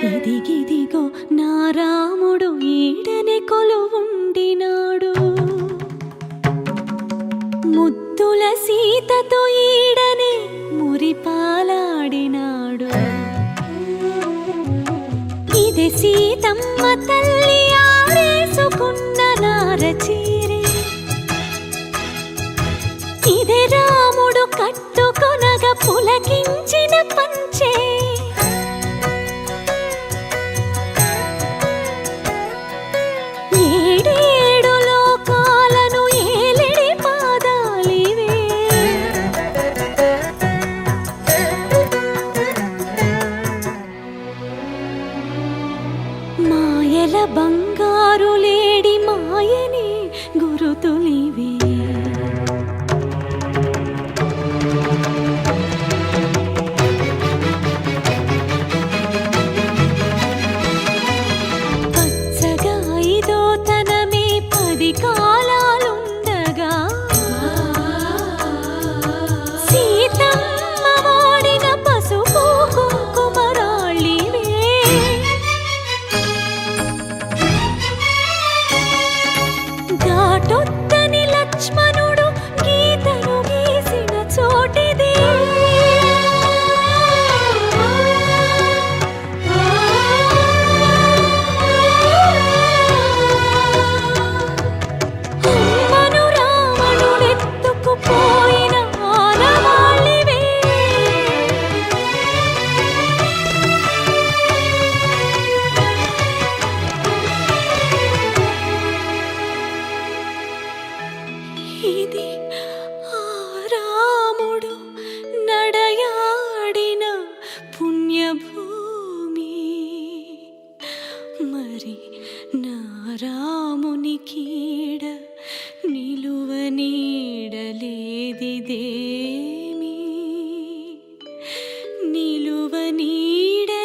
ఇదిగిదిగో నా రాముడు ఈడనే కొలువుండినాడు, ముద్దుల సీతతో ఈడనే మురిపాలాడినాడు. ఇదే సీతమ్మ తల్లి ఆరేసుకున్న నారచీరే, ఇదే రాముడు కట్టుకొనగ పులకించిన పంచే. ఏడేడు లోకాలను ఏలిడి పాదాలివే, మాయల బంగారు లేడి మాయని గురుతులివే. పచ్చగా ఇదో తనమే 10 కాలాలుండగా, సీతమ్మ వాడిన పసుపు కుంకుమరాళ్ళివే. దాటొద్దని లక్ష్మణుడు గీతను గీసిన చోటిదే, అమ్మను రావణుడెత్తుకుపోయిన ఆనవాళ్ళివే. ఇది ఆ రాముడు నడయాడిన పుణ్యభూమి, మరి నా రాముని కీడ నిలువ నీడలేదిదేమి, నిలువ నీడలేదిదేమి.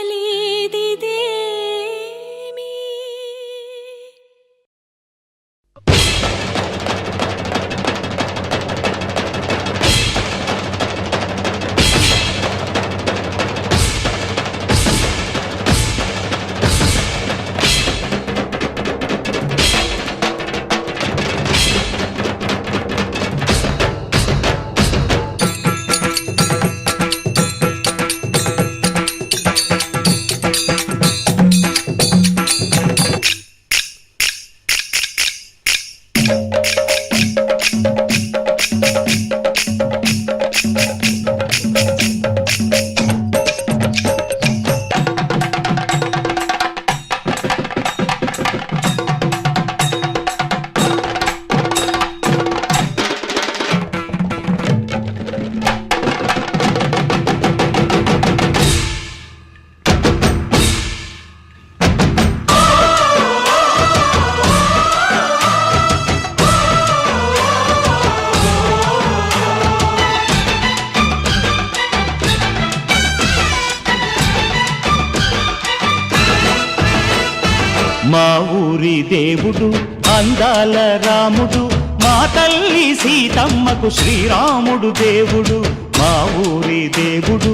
మా ఊరి దేవుడు అందాల రాముడు, మా తల్లి సీతమ్మకు శ్రీరాముడు దేవుడు. మా ఊరి దేవుడు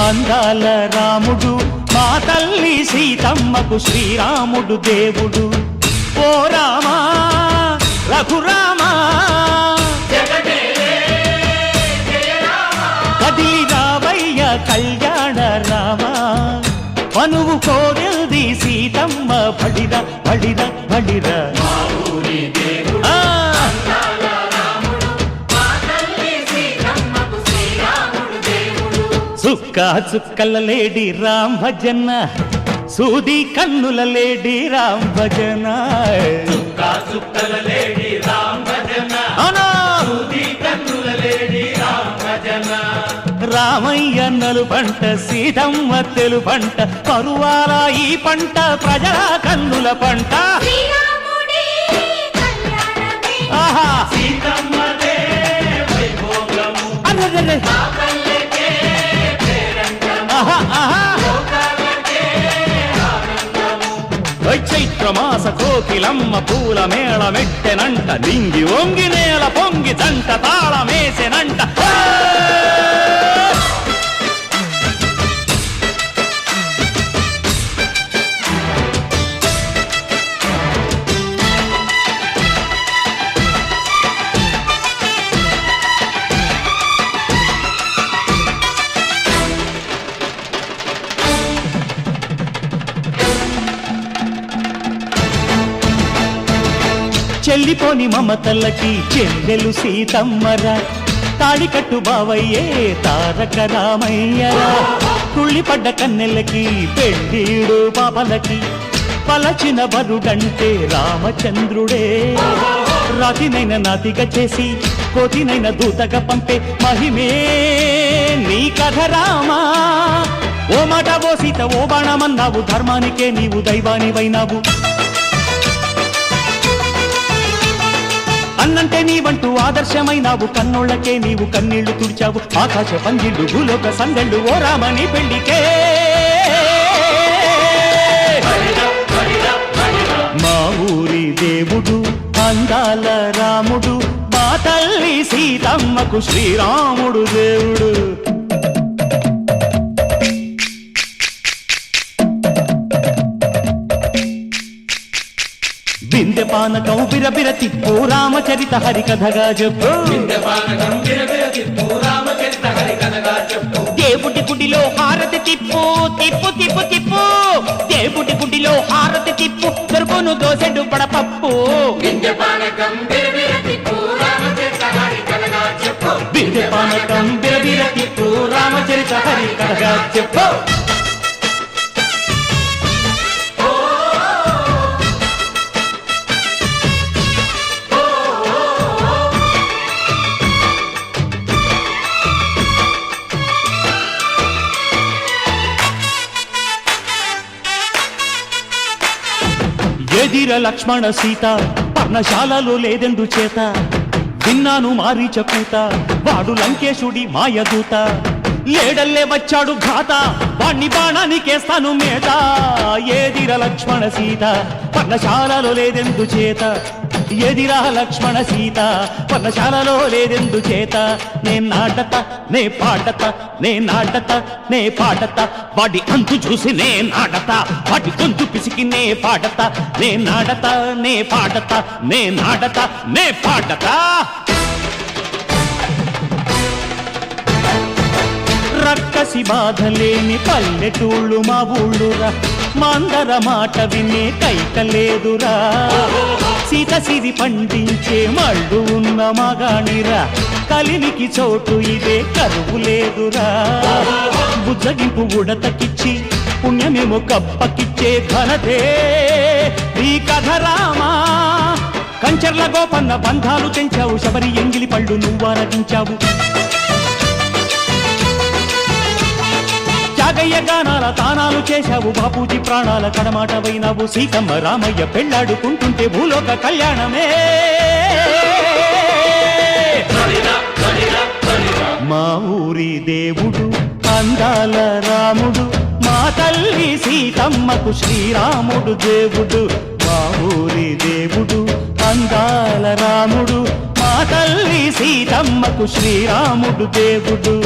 అందాల రాముడు, మా తల్లి సీతమ్మకు శ్రీరాముడు దేవుడు. ఓ రామా రఘురామా కదిలి రావయ్య కళ్యాణ రామా, మనువు కోరెల్ది సీతమ్మ బడిర బడిర బడిర. సుక్క చుక్కల లేడి రామ్ భజన, సూది కన్నుల లేడి రామ్ భజన. రామయ్య నలు పంట సీతమ్మ తెలు పంట, కరువాల ఈ పంట ప్రజల కన్నుల పంట. ఆహా చైత్రమాస కోకిలమ్మ పూల మేళ మెట్టెనంట, లింగి ఒంగి నేల పొంగి జంట తాళమేసెనంట. చెల్లిపోని మమతల్లకి చెల్లెలు సీతమ్మరా, తాళికట్టు బావయ్యే తారక రామయ్యరా, తుళ్ళిపడ్డ కన్నెలకి పెళ్ళీడు పాపలకి పలచిన వరుడంటే రామచంద్రుడే. రాతినైన నాతిగా చేసి కోతినైన దూతగా పంపే మహిమే నీ కథ రామా. ఓ మాట ఓ సీత ఓ బాణమన్నావు, ధర్మానికే నీవు దైవానివైనావు. అన్నంటే నీవంటూ ఆదర్శమైనావు, కన్నోళ్ళకే నీవు కన్నీళ్లు తుడిచావు. ఆకాశ పందిళ్ళు భూలోక సందళ్ళు ఓ రామని పెళ్లికే. మా ఊరి దేవుడు అందాల రాముడు, మా తల్లి సీతమ్మకు శ్రీరాముడు దేవుడు. బిందె పానకం బిరబిర తిప్పు రామచరిత హరికథగా చెప్పు. దేవుడి గుడిలో హారతి తిప్పు తిప్పు తిప్పు తిప్పు, దేవుడి గుడిలో హారతి తిప్పు, దొరుకును దోసెడు పడపప్పు. బిందె పానకం బిరబిర తిప్పు రామచరిత హరికథగా చెప్పు. ఎదిర లక్ష్మణ సీత పర్ణశాలలో లేదెందు చేత, విన్నాను మారీచ కూత వాడు లంకేశుడి మాయదూత. లేడల్లే వచ్చాడు ఘాత వాణ్ణి బాణానికేస్తాను మేత. ఎదిర లక్ష్మణ సీత పర్ణశాలలో లేదెందు చేత, ఎదిరా లక్ష్మణ సీత పర్ణశాలలో లేదెందు చేత. నే నాటత నే పాటత నే నాటత నే పాటత, వాడి అంతు చూసి నే నాటత, వాడి గొంతు పిసికి నే పాటత. నే నాటత నే పాటత నే నాటత నే పాటత. రక్కసి బాధలేని పల్లెటూళ్ళు మా ఊళ్ళురా, మందర మాట వినే కైకలేదురా. సీత సిరి పండించే మళ్ళు ఉన్న మగాణిరా, కలినికి చోటు ఇదే కరువు లేదురా. బుజ్జగింపు ఉడతకిచ్చి పుణ్యమేమో కప్పకిచ్చే ఘనతే ఈ కథ రామా. కంచర్ల గోపన్న బంధాలు తెంచావు, శబరి ఎంగిలి పళ్ళు నువ్వారగించావు. త్యాగయ్య గానాల తానాలు చేశావు, బాపూజీ ప్రాణాల కడమాటవైనావు. సీతమ్మ రామయ్య పెళ్ళాడుకుంటుంటే భూలోక కళ్యాణమే. మా ఊరి దేవుడు అందాల రాముడు, మా తల్లి సీతమ్మకు శ్రీరాముడు దేవుడు. మా ఊరి దేవుడు అందాల రాముడు, మా తల్లి సీతమ్మకు శ్రీరాముడు దేవుడు.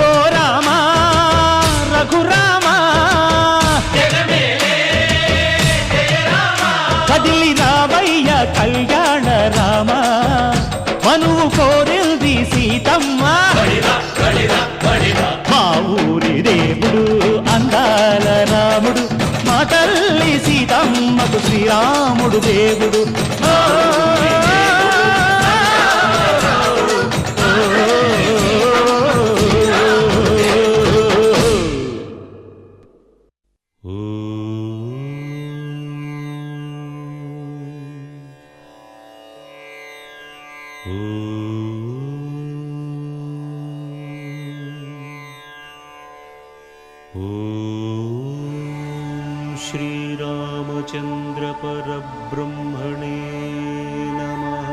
ఓ రామా రఘురామా కదిలి రామయ్య కళ్యాణ రామ, మనువు కోరింది సీతమ్మ. మా ఊరి దేవుడు అందాల రాముడు, మా తల్లి సీతమ్మకు శ్రీరాముడు దేవుడు. శ్రీరామచంద్ర పరబ్రహ్మణే నమః.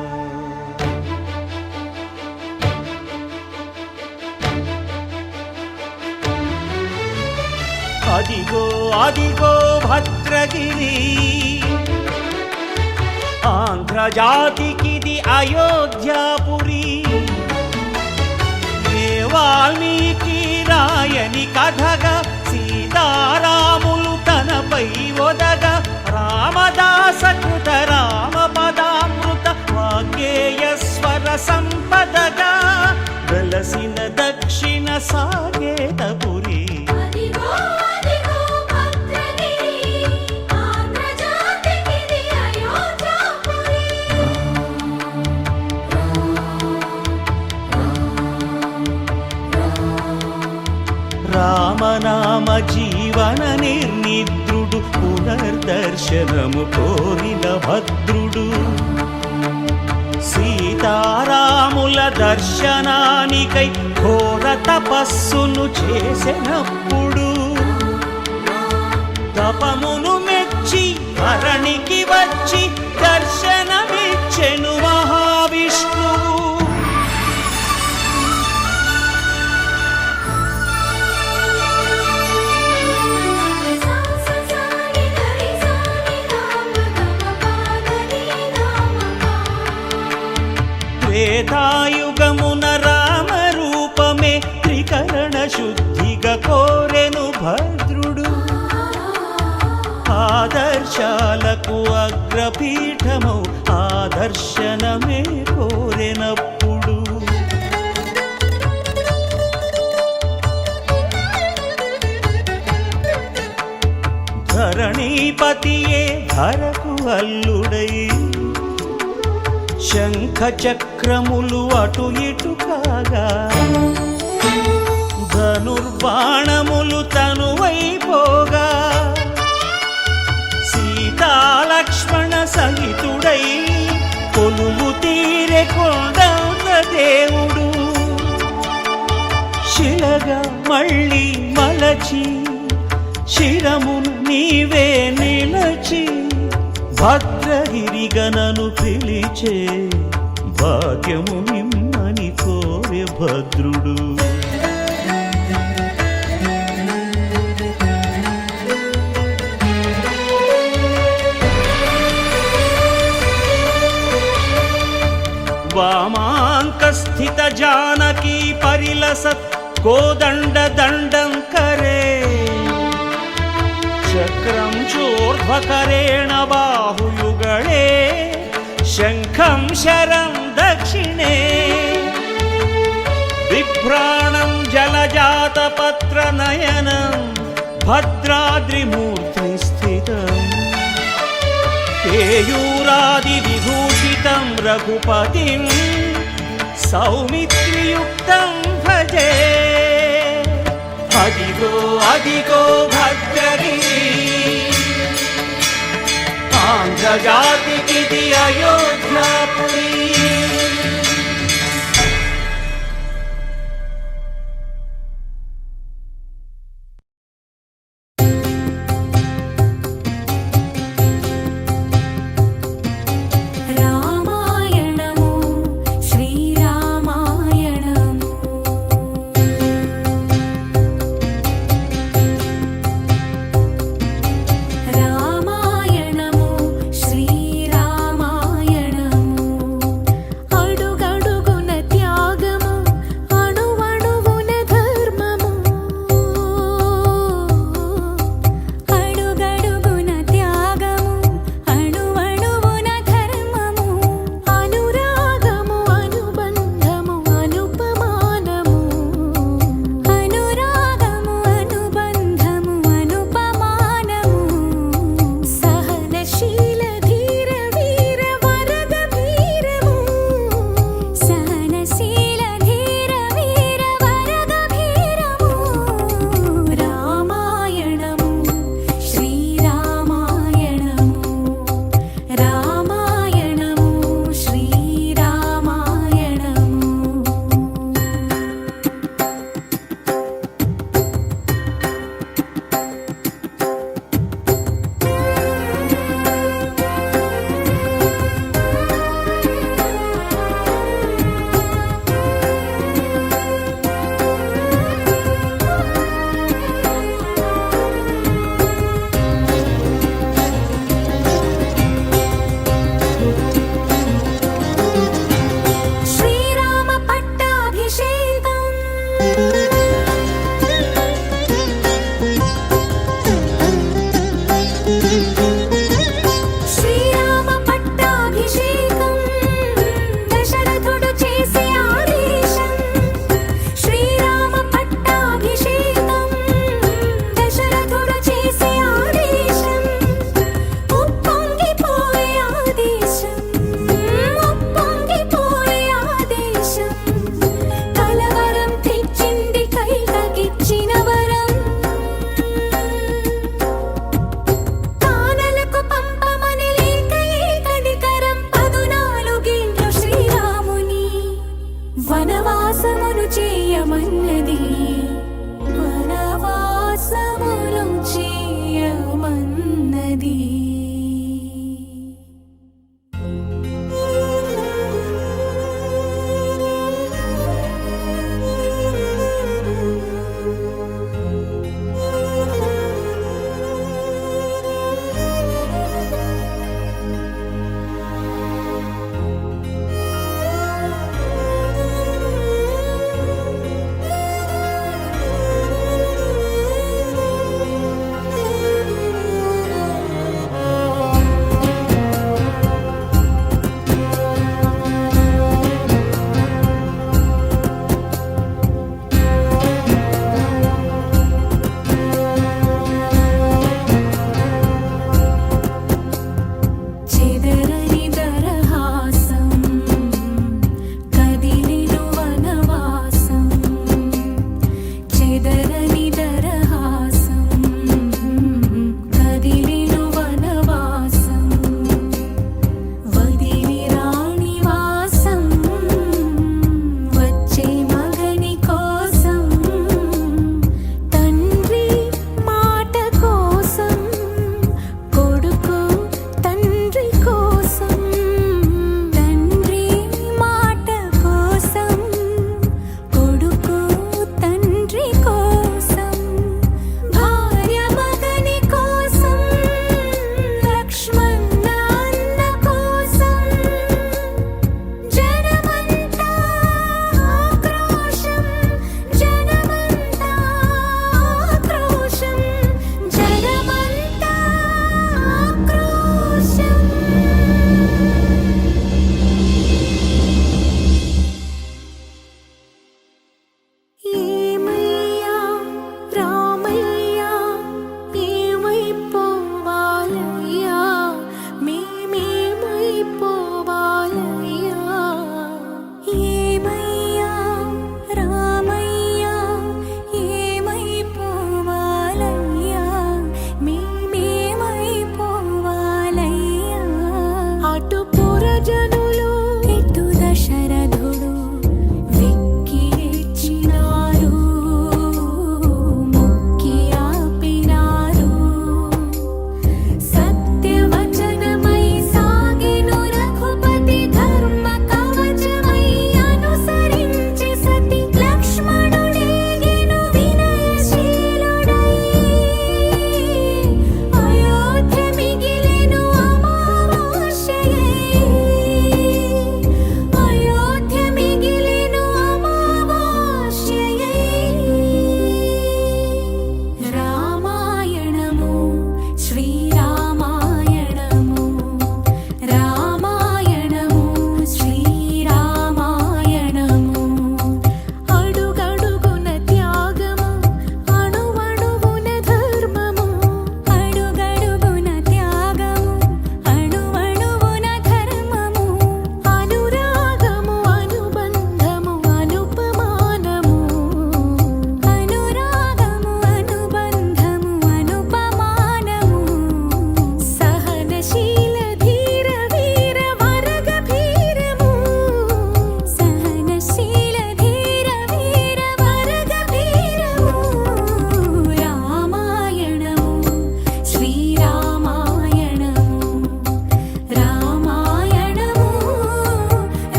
అదిగో అదిగో భద్రగిరి, ఆంధ్రజాతికిది అయోధ్యాపురి. ఏ వాల్మీకి రాయని కథగా సీతారాములు తనపై ఒదగా, రామదాస కృత రామ పదామృత వాగ్గేయ స్వర సంపదగా వెలసిన దక్షిణ సాగేతపురి. నిర్నిద్రుడు పునర్దర్శనము కోరిన భద్రుడు సీతారాముల దర్శనానికై ఘోర తపస్సును చేసినప్పుడు తపమును మెచ్చి ధరణికి వచ్చి దర్శనమిచ్చెను మహావిష్ణువు త్రేతాయుగమున రామ రూపమే త్రికరణ శుద్ధిగా కోరెను భద్రుడు ఆదర్శాలకు అగ్రపీఠమౌ ఆదర్శనమే కోరెనప్పుడు ధరణీపతియే ధరకు అల్లుడై శంఖ చక్రములు అటు ఇటు కాగా ధనుర్బాణములు తనువైపోగా సీతాలక్ష్మణ సహితుడై కొలువు తీరె కొండన్న దేవుడు శిలగా మళ్ళీ మలచి శిరమును నీవే నిలచి భద్రగిరిగనను పిలిచే భాగ్యము నిమ్మని కోరె భద్రుడు వామాంకస్థిత జానకీ పరిలసత్ కోదండ దండం కరే చక్రం చోర్ధ్వకరేణ బాహుయుగళే శంఖం శరం దక్షిణే బిభ్రాణం జలజాతపత్రనయనం భద్రాద్రిమూర్తి స్థితం కేయూరాదివిభూషితం రఘుపతిం సౌమిత్రియుక్తం భజే అదిగో అదిగో భద్రగిరి ఆంధ్రజాతికిది అయోధ్యాపురి రామాయణము శ్రీరామాయణము రామాయణము శ్రీరామాయణము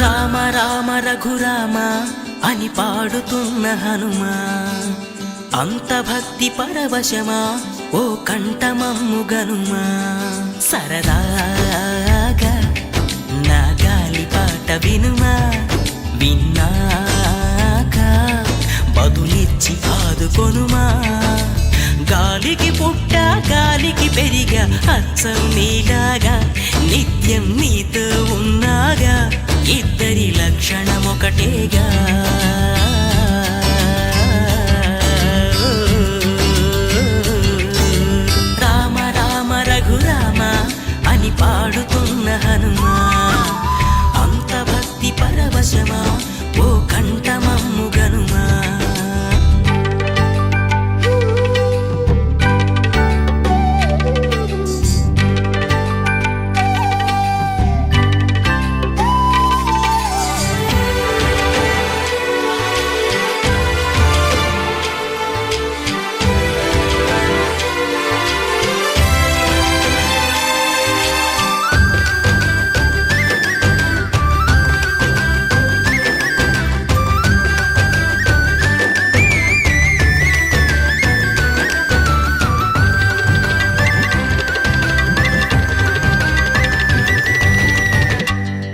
రామ రామ రఘురామ అని పాడుతున్న హనుమా, అంత భక్తి పరవశమా ఓ కంఠమమ్ము గనుమా. సరదాగా నా గాలి పాట వినుమా, విన్నాక బదులిచ్చి ఆదుకొనుమా. గాలికి పుట్ట గాలికి పెరిగా అచ్చం నీలాగా, నిత్యం నీతో ఉన్నాగా, ఇద్దరి లక్షణం ఒకటేగా. రామ రామ రఘురామ అని పాడుతున్న హనుమా, అంత భక్తి పరవశమా ఓ కంఠమమ్ము గనుమా.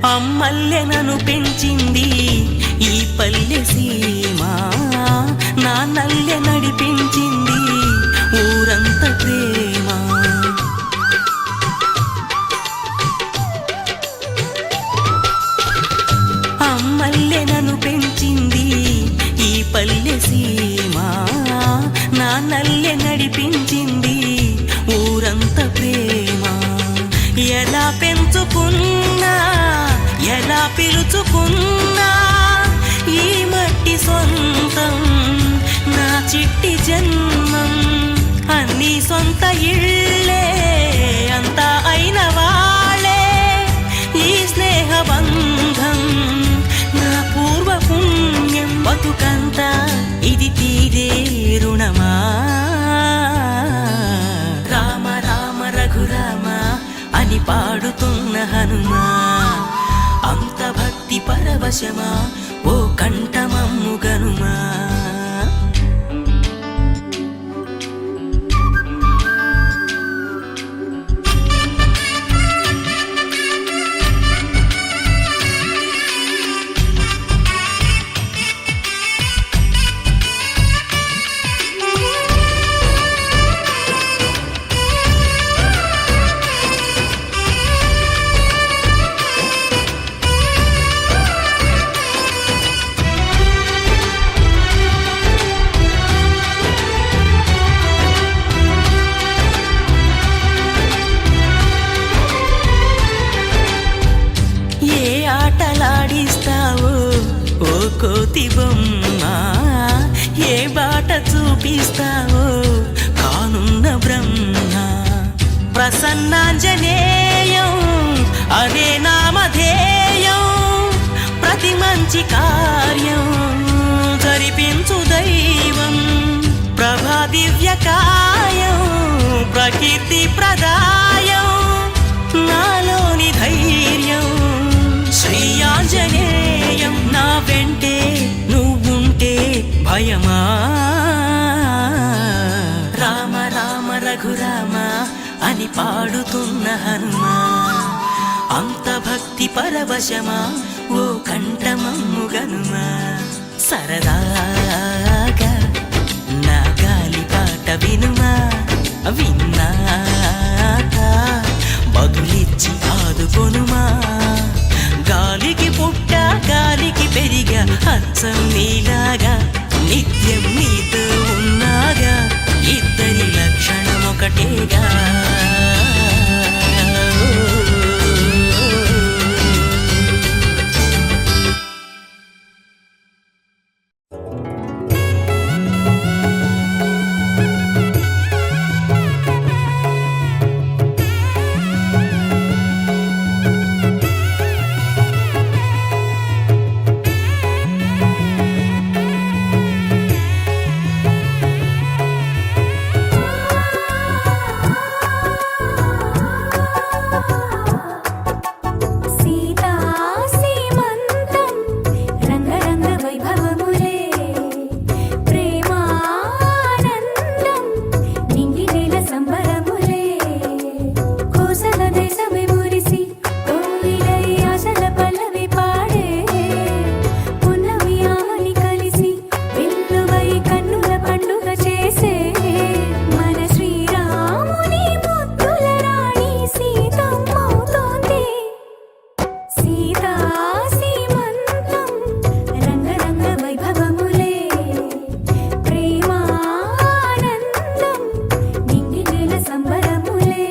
అమ్మల్లె నన్ను పెంచింది ఈ పల్లె సీమ, నాన్నల్లె నడిపించింది ఊరంత ప్రేమ. అమ్మల్లె నన్ను పెంచింది ఈ పల్లె సీమ, నాన్నల్లె నడిపించింది ఊరంత ప్రేమ. ఎలా పెంచుకున్నా ఎలా పిలుచుకున్నా ఈ మట్టి సొంతం నా చిట్టి జన్మం. అన్ని సొంత ఇళ్ళే అంతా అయిన వాళ్ళే ఈ స్నేహ బంధం నా పూర్వ పుణ్యం. బతుకంతా ఇది తీరే రుణమా. రామ రామ రఘురామ అని పాడుతున్న హనుమా, అంత భక్తి పరవశమా ఓ కంఠమమ్ము గనుమా. ఆటలాడిస్తావో ఓ కోతి బొమ్మ, ఏ బాట చూపిస్తావో కానున్న బ్రహ్మ. ప్రసన్నాంజనేయం అదే నామధేయం, ప్రతి మంచి కార్యం జరిపించు దైవం. ప్రభా దివ్యకాయం ప్రకీర్తి ప్రదాయం, నాలోని ధైర్యం శ్రీ ఆంజనేయం. నా వెంటే నువ్వుంటే భయమా. రామ రామ రఘురామ అని పాడుతున్న హనుమా, అంత భక్తి పరవశమా ఓ కంఠమమ్ము గనుమా. సరదాగా నా గాలి పాట వినుమా, విన్నాక బదులిచ్చి ఆదుకొనుమా. గాలికి పుట్ట గాలికి పెరిగా అచ్చం నీలాగా, నిత్యం నీతో ఉన్నాగా ఇద్దరి లక్షణం ఒకటేగా సీతా సీమంతం రంగరంగ వైభవములే ప్రేమానందం నింగి నేల సంబరములే కోసల దేశమే మురిసి కోయిలై ఆశల పల్లవి పాడే పున్నమి ఆమని కలిసి వెల్లువై కన్నుల పండుగ చేసే మన శ్రీరాముని ముద్దుల రాణి సీతమ్మవుతోంది సీతా సీమంతం రంగరంగ వైభవములే ప్రేమానందం నింగి నేల సంబరములే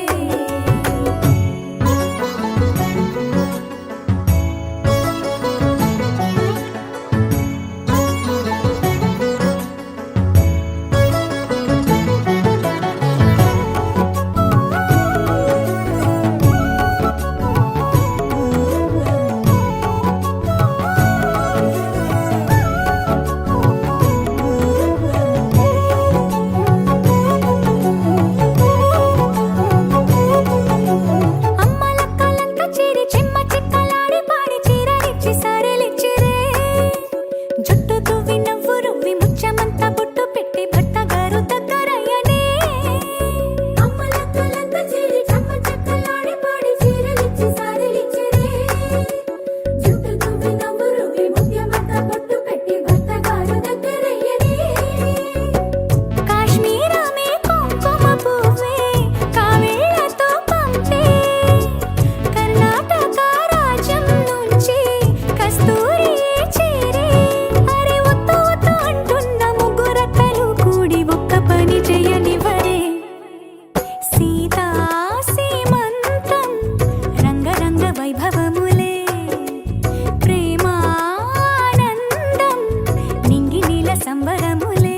అమ్మలక్కలంతా చేరి చెమ్మ చెక్కలాడి పాడి చీరలిచ్చి సరెలిచ్చిరే జుట్టు దువ్వి నవ్వు రువ్వి ముచ్చమంతా బొట్టు పెట్టి భర్తగారు దగ్గరయ్యనే అమ్మలక్కలంతా చేరి చెమ్మ చెక్కలాడి పాడి చీరలిచ్చి సరెలిచ్చిరే జుట్టు దువ్వి నవ్వు రువ్వి ముచ్చమంతా బొట్టు పెట్టి భర్తగారు దగ్గరయ్యనే కాశ్మీరమే కుంకుమ పువ్వే కావేళ్లతో పంపే కర్ణాటక రాజ్యం నుంచి కస్తూరి చేరే అరే ఒత్తు ఒత్తు అంటున్న ముగ్గురక్కలు కూడి ఒక్క పని చేయనివ్వరే సీతా సీమంతం రంగరంగ వైభవములే ప్రేమానందం నింగి నీల సంబరములే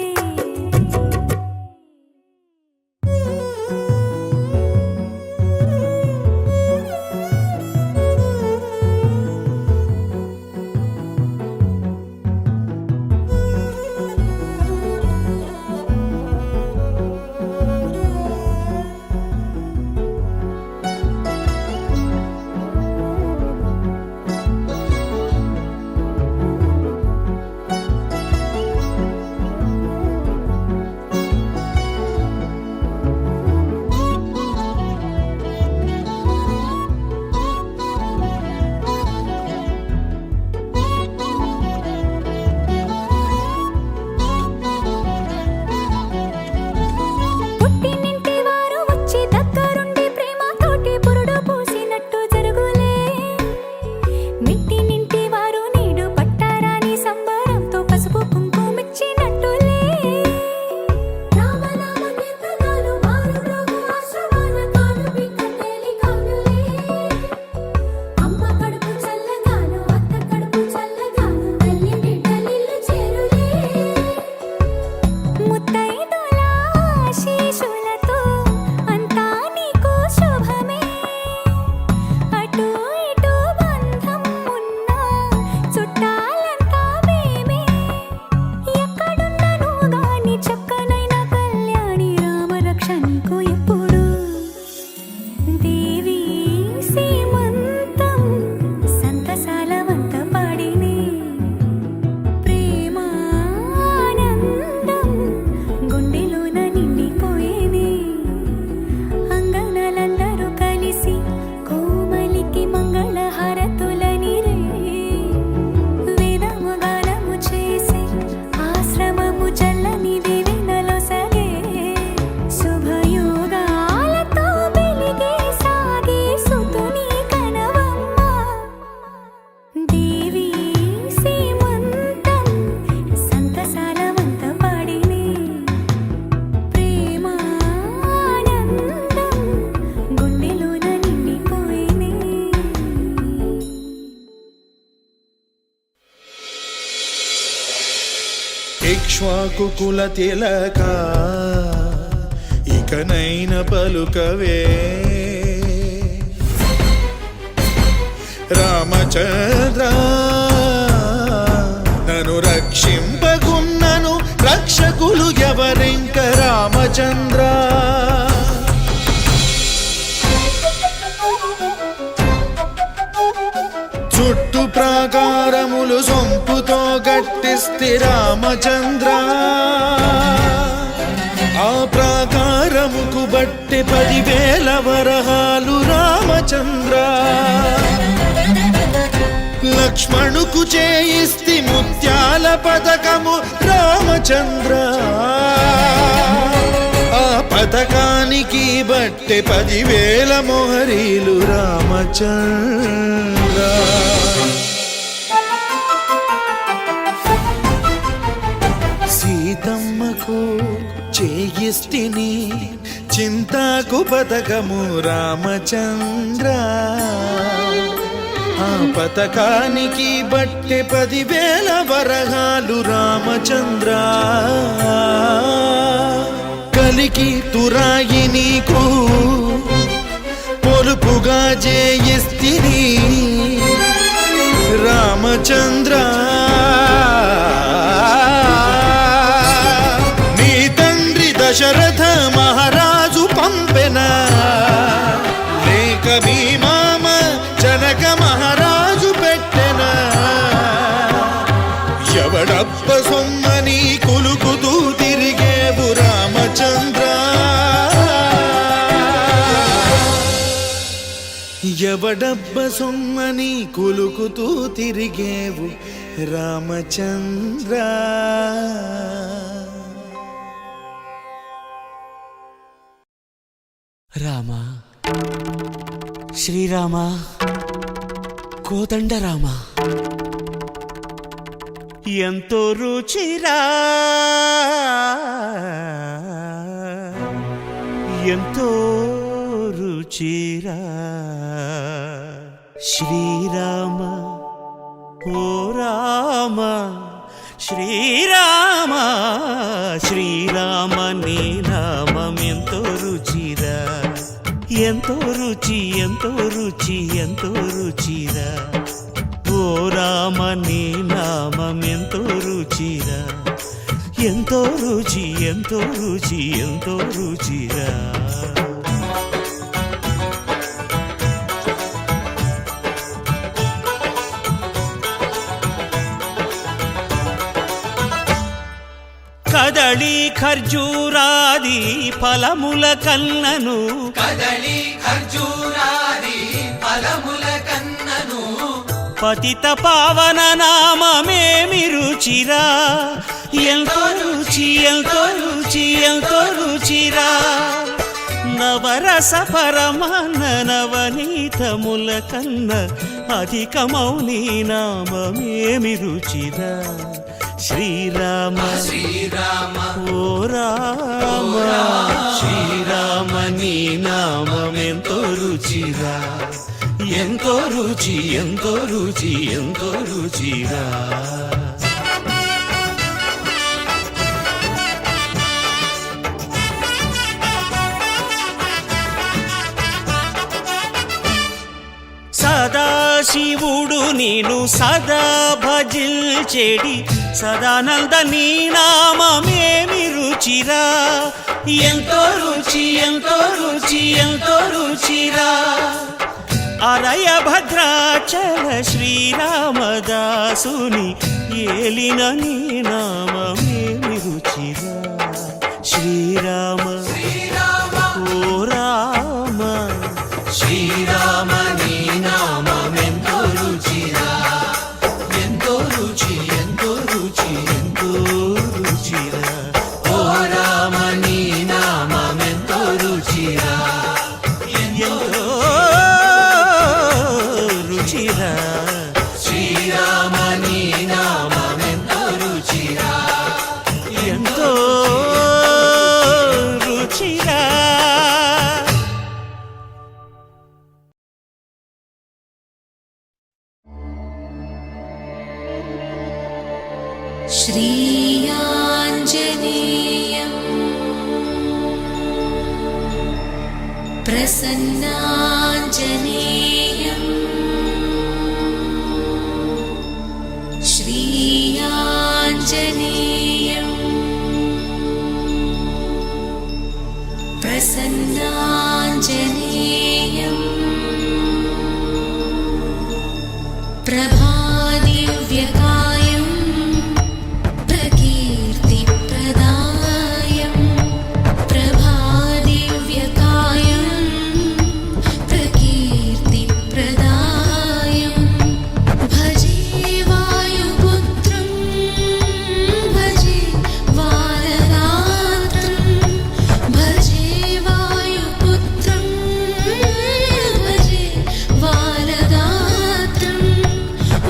ఇక్ష్వాకు కుల తిలక ఇకనైన పలుకవే రామచంద్ర నన్ను రక్షింపగున్నను రక్షకులు ఎవరింక రామచంద్ర చుట్టు ప్రాకారములు సొంపుతో గట్టిస్తే రామచంద్ర ఆ ప్రాకారముకు బట్టి 10,000 వరహాలు రామచంద్ర లక్ష్మణుకు చేయిస్తి ముత్యాల పథకము రామచంద్ర ఆ పథకానికి బట్టి 10,000 మొహరీలు రామచంద్ర సీతమ్మకు చేయిస్తిని చింతాకు పథకము రామచంద్ర ఆ పథకానికి బట్టి 10,000 వరహాలు రామచంద్ర కలికి తురాయి నీకు పొలుపుగా జయిస్తిని రామచంద్ర నీ తండ్రి దశరథ మహారాజు పంపెన లేక మీ మామ జనక మహారాజు పెట్టెన ఎవడప్ప సొమ్మని కులుకుతూ తిరిగేవు రామచంద్ర ఎవడబ్బ సొమ్మని కులుకుతూ తిరిగేవు రామచంద్ర రామ శ్రీరామ కోదండ రామ ఎంతో రుచిరా ఎంతో రుచిరా శ్రీరామ ఓ రామ శ్రీరామ శ్రీరామ నీ నామం ఎంతో రుచిరా ఎంతో రుచి ఎంతో రుచి ఎంతో రుచిరా ఓ రామ నీ నామం ఎంతో రుచిరా ఎంతో రుచి ఎంతో రుచి ఎంతో రుచిరా కదళి ఖర్జూరాది ఫలముల కన్నను కదళి ఖర్జూరాది ఫలముల కన్నను పతిత పావన నామమేమి రుచిరా ఎంతో రుచి ఎంతో రుచి ఎంతో రుచిరా నవరస పరమాన్న నవనీతముల కన్న అధికమౌని నామమేమి రుచిరా శ్రీరామ శ్రీరామ ఓ రామ శ్రీరామ నీ నామం ఎంతో రుచిరా ఎంతో రుచి ఎంతో రుచి ఎంతో రుచిరా సదాశివుడు నేను సదా భజిల్చెడి సదానంద నీ నామమేమి రుచిరా ఎంతో రుచి ఎంతో రుచి ఎంతో రుచిరా అరయ భద్రాచల శ్రీరామదాసుని ఏలిన నీ నామమేమి రుచిరా శ్రీరామ ఓ రామ శ్రీరామ నీ నామం ఎంతో రుచిరా ఎంతో రుచి ఎంతో రుచి ఎంతో రుచిరా ఓ రామ నీ నామం ఎంతో రుచిరా ఎంతో రుచిరా శ్రీరామ నీ నామం ఎంతో రుచిరా ఎంతో రుచిరా श्रिया प्रसन्नाञ्जनेयम् श्रीयाञ्जनेयम् प्रसन्नाञ्जनेयम् प्रभादिव्यकायम् प्रकीर्तिप्रदायम् प्रभादिव्यकायम् प्रकीर्तिप्रदायम् भजे वायुपुत्रं भजे वाररात्रं भजे वायुपुत्रं भजे वाररात्रं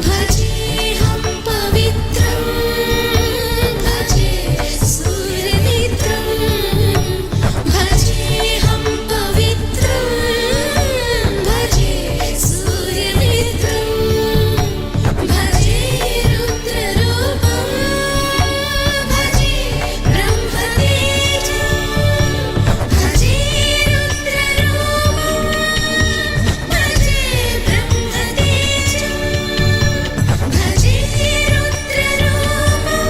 भजेऽहं पवित्रं भजे सूर्यमित्रं भजेऽहं पवित्रं भजे सूर्यमित्रं भजे रुद्ररूपं भजे ब्रह्मतेजं भजे रुद्ररूपं भजे ब्रह्मतेजं भजे रुद्ररूपं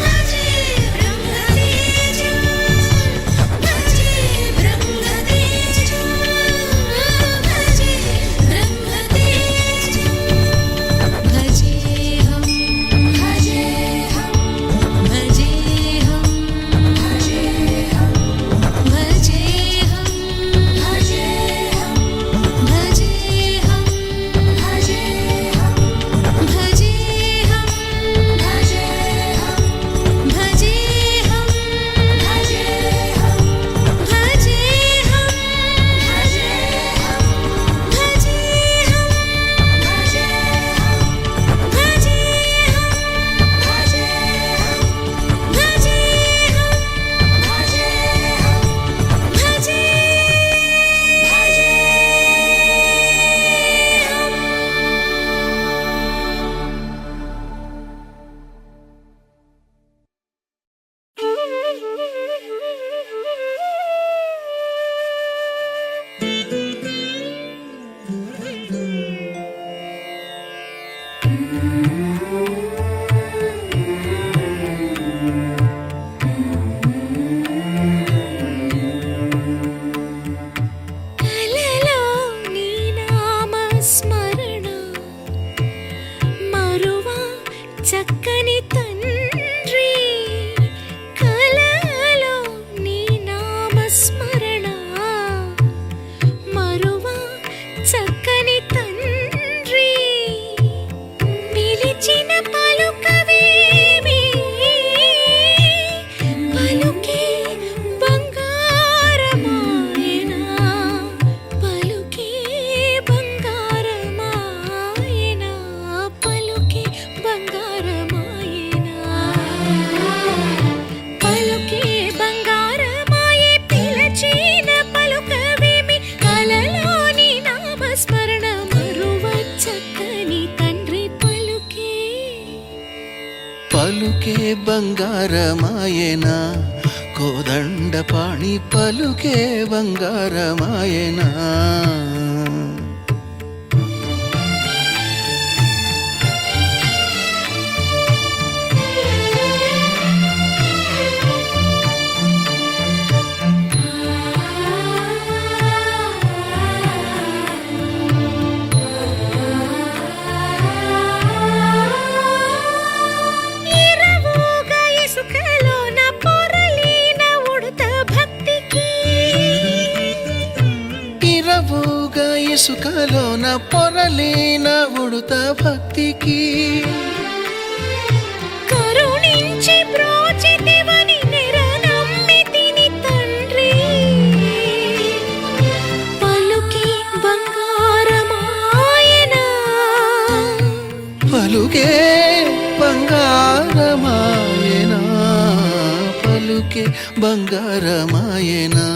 भजे ब्रह्मतेजं भजे ब्रह्मतेजं भजे ब्रह्मतेजं भजेऽहं भजेऽहं भजेऽहं भजेऽहं भजेऽहं भजेऽहं भजेऽहं भजेऽहं भजेऽहं भजेऽहं भजेऽहं కలలో నీ నామస్మరణ మరువా చక్కని తండ్రి కలలో నీ నామస్మరణ మరువా చక్కని తండ్రి పిలిచిన పలుకవేమి పలుకే బంగారమాయనా పలుకే బంగారమాయనా పలుకే బంగారమాయనా పలుకే బంగారమాయే పిలచిన పలుకవేమి కలలోని నామస్మరణ మరువ చక్కని తండ్రి పలుకే పలుకే బంగారమాయనా కోదండపాణి పలుకే బంగారమాయనా ఇరవుగా ఇసుకలోన పొరలిన ఉడత భక్తికి ఇరవుగా ఇసుకలోన పొరలిన ఉడుత భక్తికి కరుణించి బ్రోచితివని నిరనమ్మితిని తండ్రి పలుకే బంగారమాయనా పలుకే బంగారమాయనా పలుకే బంగారమాయనా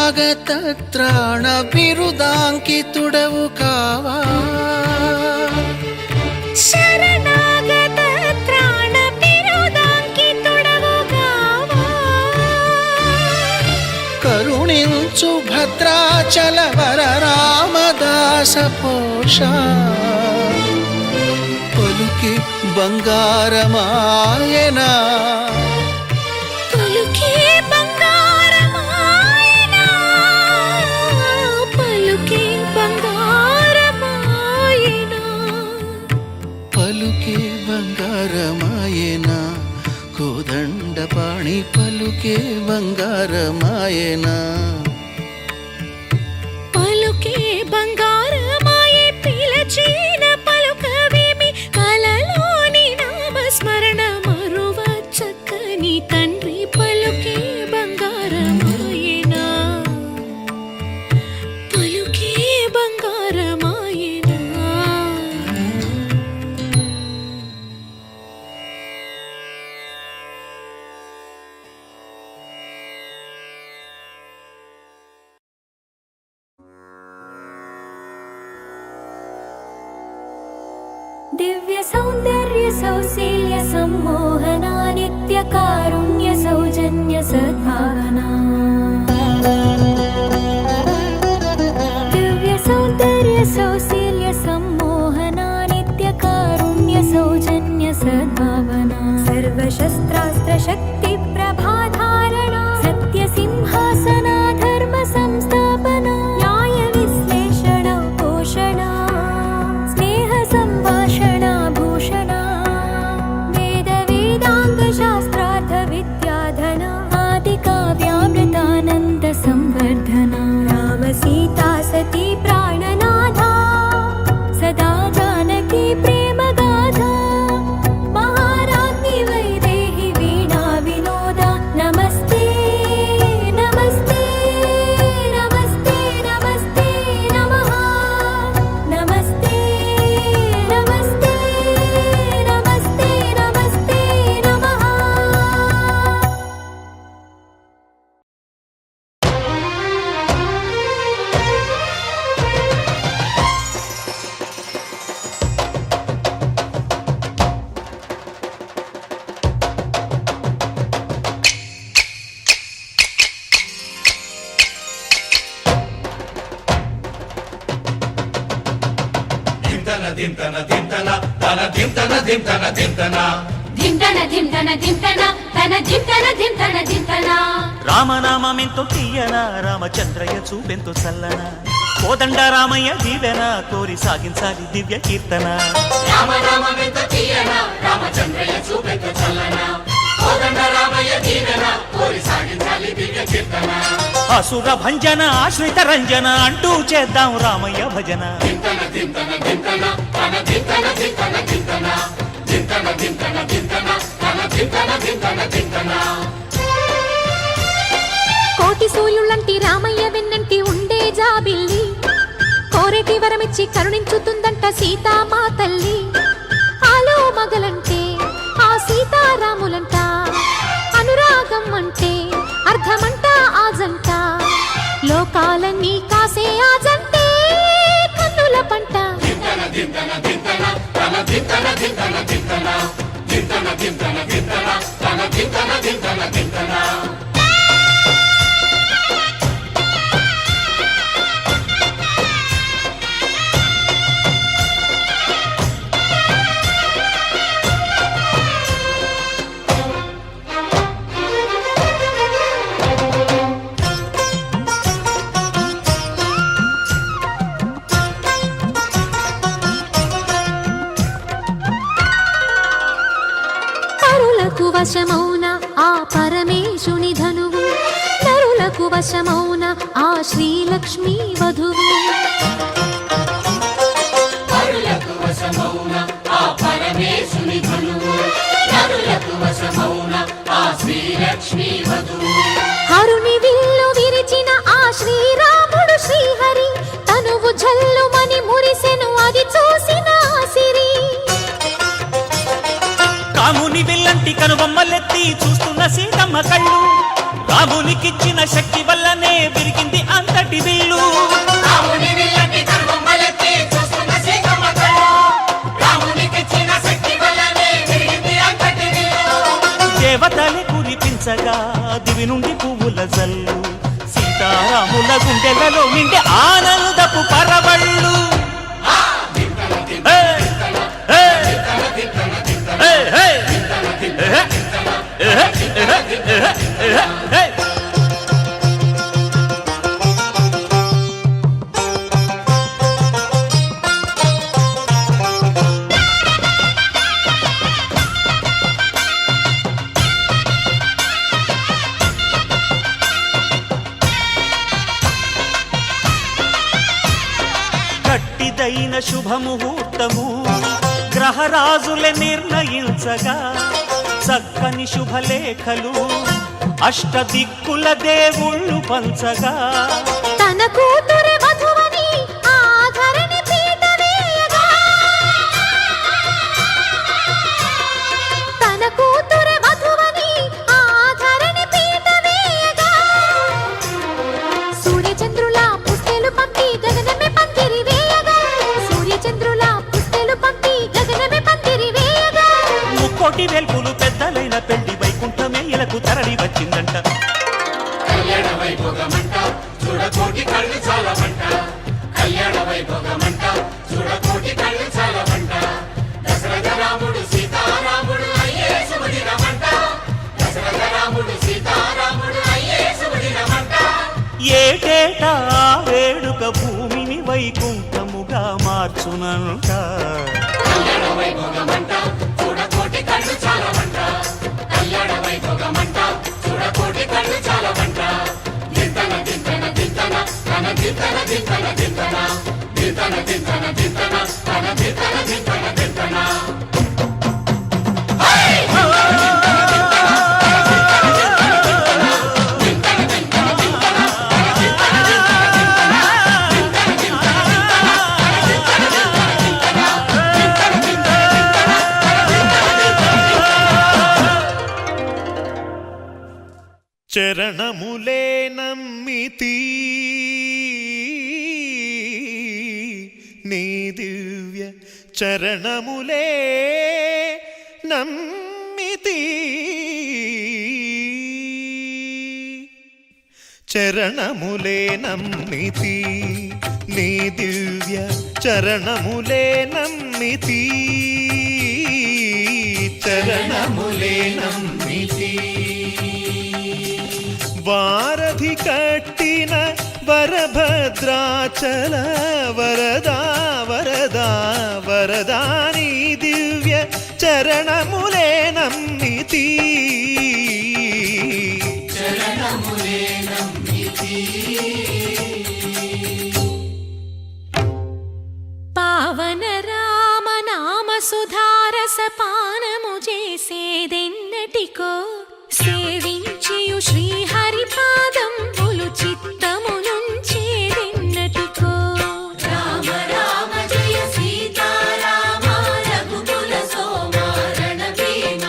శరణాగత త్రాణ బిరుదాంకితుడవు కావా శరణాగత త్రాణ బిరుదాంకితుడవు కావా కరుణించు భద్రాచల వర రామదాస పోష పలుకి బంగారమాయనా పలుకే బంగారమాయనా పలుకే బంగారమాయనా పలుకే బంగారమాయనా కోదండపాణి పలుకే బంగారమాయనా పలుకే బంగారమాయే పిలచిన పలుకవేమి కలలోని నామస్మరణ మరువ చక్కని తండ్రి పలుకే బంగారమాయేనా పలుకే బంగారమాయేనా दिव्य सौंदर्य सौशील्य सम्मोहना नित्य कारुण्य सौजन्य सद्भावना दिव्य सौंदर्य सौशील्य सम्मोहना नित्य कारुण्य सौजन्य सद्भावना सर्वशस्त्रास्त्र शक्ति प्रभाधारणा सत्य सिंहासना धर्म संस्थापना न्याय विश्लेषण पोषणा स्नेह संभाषणा भूषणा वेद वेदांग शास्त्रार्थ विद्याधना आदि काव्यामृतानंद संवर्धना राम सीता सती प्राणनाथा सदा जानकी प्रेम गाथा महाराज्ञी वैदेही वीणा विनोदा नमस्ते नमस्ते नमस्ते नमस्ते नमः नमस्ते नमस्ते नमस्ते नमस्ते नमः దింతన దింతన తన దింతన దింతన దింతన ధింతన ధింతన ధింతన తన ధింతన ధింతన ధింతన రామనామెంతో తీయన రామచంద్రయ్య చూపెంతో చల్లన కోదండ రామయ్య దీవెన కోరి సాగించాలి దివ్య కీర్తన రామనామమెంత తీయన రామచంద్రయ్య చూపెంత చల్లన కోదండ రామయ్య దీవెన కోరి సాగించాలి దివ్య కీర్తన అసుర భంజన ఆశ్రిత రంజన అంటూ చేద్దాం రామయ్య భజన దింతన దింతన దింతన తన దింతన దింతన దింతన దింతన దింతన దింతన తన దింతన దింతన దింతన కోటి సూర్యులంటి రామయ్య వెన్నంటి ఉండే జాబిల్లి కోరేటి వరమిచ్చి కరుణించుతుందంట సీతామా తల్లి ఆలో మగలంటే ఆ సీతారాములంట అనురాగం అంటే అర్థమంట ఆజంట లోకాలన్నీ కాసే ఆజంటే కన్నుల పంట దింతన దింతన దింతన తన దింతన దింతన దింతన దింతన దింతన దింతన తన దింతన దింతన దింతన నరులకు వశమౌన ఆ పరమేశుని ధనువు నరులకు వశమౌన ఆ శ్రీలక్ష్మీ వధువు నరులకు వశమౌన ఆ పరమేశుని ధనువు నరులకు వశమౌన ఆ శ్రీలక్ష్మీ వధువు హరుని విల్లు విరిచిన ఆ శ్రీరాముడు శ్రీహరి తనువు జల్లుమని మురిసెను అది చూసిన సిరి కాముని విల్లంటి కనుబొమ్మలెత్తి చూస్తున్న సీతమ్మ కళ్ళు రామునికిచ్చిన శక్తి వల్లనే విరిగింది అంతటి విల్లు. రాముని విల్లంటి కనుబొమ్మలెత్తి చూస్తున్న సీతమ్మ కళ్ళు. రామునికిచ్చిన శక్తి వల్లనే విరిగింది అంతటి విల్లు. దేవతలే కురిపించగా దివి నుండి పువ్వుల జల్లు. సీతారాముల గుండెలలో నిండే ఆనందపు పరవళ్ళు. హే! హే! హే! హే! హే! గట్టిదైన శుభముహూర్తము గ్రహరాజులే నిర్ణయించగా చక్కని శుభలేఖలు అష్టదిక్కుల దేవుళ్ళు పంచగా తన కూతురే వధువని ఆధరణి పీట వేయగా తన కూతురే వధువని ఆధరణి పీట వేయగా సూర్యచంద్రుల పుస్తెలు పంపి గగనమే పందిరి వేయగా సూర్యచంద్రుల పుస్తెలు పంపి గగనమే పందిరి వేయగా ముక్కోటి వెల్పులు పెద్దలైన పెళ్లి వైకుంఠమే ఇలకు తరలి వచ్చిందంట. కళ్యాణ వైభోగమంట చూడకోటి కళ్ళు చాలమంట. కళ్యాణ వైభోగమంట చూడకోటి కళ్ళు చాలమంట. దశరథ రాముడు సీతారాముడు అయ్యే శుభదినమంట. దశరథ రాముడు సీతారాముడు అయ్యే శుభదినమంట. ఏటేటా వేడుక భూమిని వైకుంఠముగా మార్చునంట. కళ్యాణ వైభోగమంట చూడకోటి కళ్ళు చాలమంట. కళ్యాణ వైభోగమంట చూడకోటి కళ్ళు చాలమంట. దింతన దింతన దింతన తన దింతన దింతన దింతన దింతన దింతన దింతన తన దింతన దింతన దింతన. చరణములే నమ్మితి నీ దివ్య చరణములే నమ్మితి చరణములే నమ్మితి నీ దివ్య చరణములే నమ్మితి చరణములే నమ్మితి వారధి కట్టిన వరభద్రాచల వరదా వరదా వరదాని దివ్య చరణములే నమ్మితి చరణములే నమ్మితి. పావన రామ నామ సుధారస పానము చేసేదెన్నటికో సేవించియు శ్రీహరి పాదంబులు చిత్తమునుంచేదెన్నటికో. రామ రామ జయ సీతారామ రఘుకుల సోమ రణభీమ.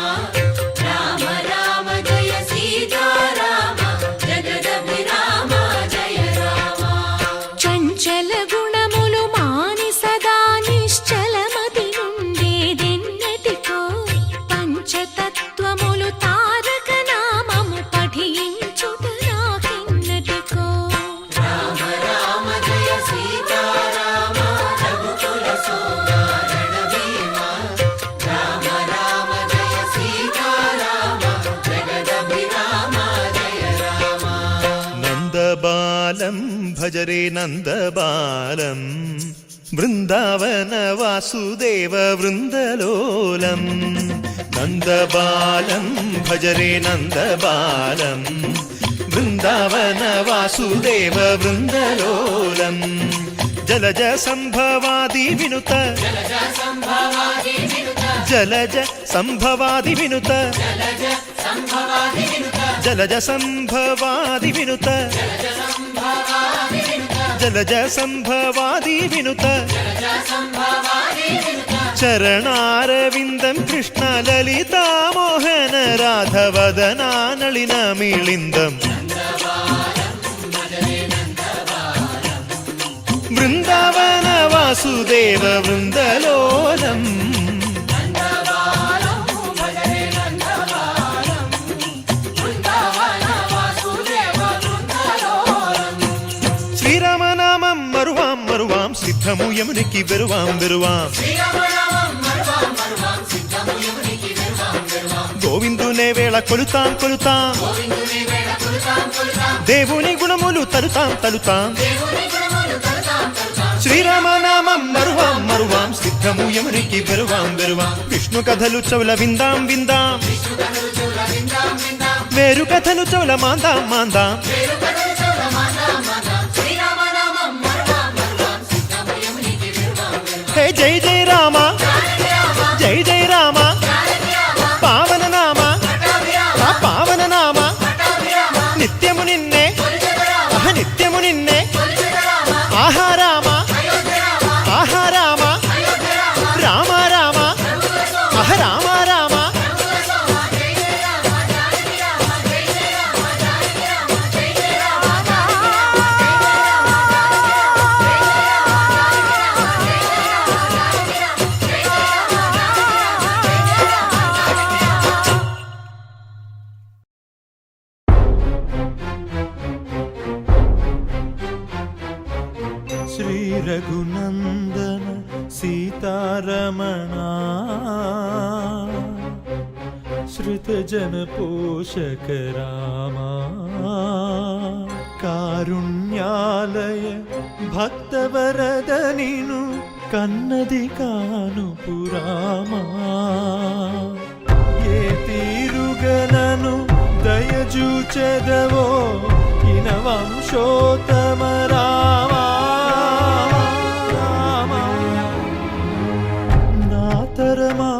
రామ రామ జయ సీతారామ జగదభిరామ జయ రామ. చంచల గుణములు మాని సదా నిశ్చలమతి నుండేదెన్నటికో పంచతత్వములు తారక నామము పఠించుట నాకెన్నటికో. రామ రామ జయ సీతారామ రఘుకుల సోమ రణభీమ. రామ రామ జయ సీతారామ జగదభిరామ జయ రామ. నందబాలం భజరే నందబాలం బృందావన వాసుదేవ వృందలోలం నందబాలం భజరే నందబాలం బృందావన వాసుదేవ వృందలోలం జలజ సంభవాది వినుత జలజ సంభవాది వినుత. జలజ సంభవాది వినుత జలజ సంభవాది వినుత. జలజ సంభవాది వినుత జలజ సంభవాది వినుత. జలజ సంభవాది వినుత జలజ సంభవాది వినుత. చరణారవిందం కృష్ణ లలితా మోహన రాధవదనా నళిన మిళిందం బృందావన వాసుదేవ వృందలోలం శ్రీరామనామం మరువాం మరువాం సిద్ధము యమునికి వెరువాం వెరువాం గోవిందునే వేళ కొలుతాం కొలుతాం దేవుని గుణములు తలుతాం తలుతాం శ్రీరామనామం మరువాం మరువాం సిద్ధము యమునికి వెరువాం వెరువాం విష్ణు కథలు చౌల విందాం విందాం వేరు కథలు చౌల మాందాం మాందాం హే జై జై రామ జై జై రామ పావన నామ పావన నామ నిత్యము నిన్నే నిత్యము నిన్నే ఆహారామ ఆహారామ రామ రామ రామ రామ శ్రీ రఘునందన సీతారమణ శ్రుతజన పోషక రామా కారుణ్యాలయ భక్తవరద నిను కన్నది కాను పురామా ఏ తీరుగనను దయజూచెదవో ఇన వంశోత్తమ రామా నాతరమా